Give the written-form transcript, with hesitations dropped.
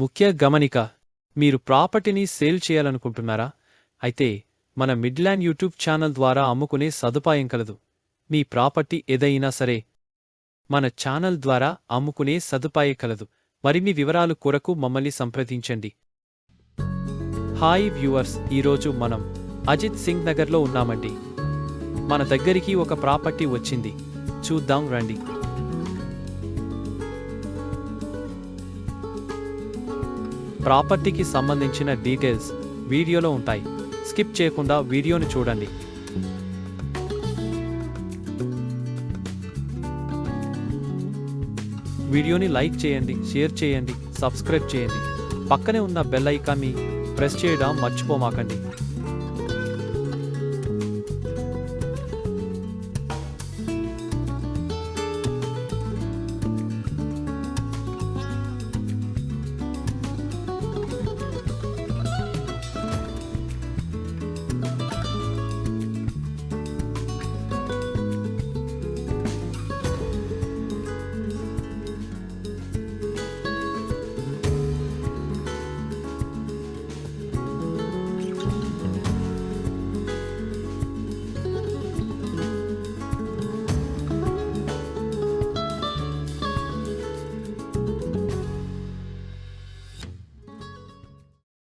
ముఖ్య గమనిక, మీరు ప్రాపర్టీని సేల్ చేయాలనుకుంటున్నారా? అయితే మన మిడ్ల్యాండ్ యూట్యూబ్ ఛానల్ ద్వారా అమ్ముకునే సదుపాయం కలదు. మీ ప్రాపర్టీ ఏదైనా సరే మన ఛానల్ ద్వారా అమ్ముకునే సదుపాయం కలదు. మరిన్ని వివరాలు కొరకు మమ్మల్ని సంప్రదించండి. హాయ్ వ్యూవర్స్, ఈరోజు మనం అజిత్ సింగ్ నగర్లో ఉన్నామండి. మన దగ్గరికి ఒక ప్రాపర్టీ వచ్చింది, చూద్దాం రండి. ప్రాపర్టీకి సంబంధించిన డీటెయిల్స్ వీడియోలో ఉంటాయి. స్కిప్ చేయకుండా వీడియోను చూడండి. వీడియోని లైక్ చేయండి, షేర్ చేయండి, సబ్స్క్రైబ్ చేయండి. పక్కనే ఉన్న బెల్ ఐకాన్ని ప్రెస్ చేయడం మర్చిపోమాకండి.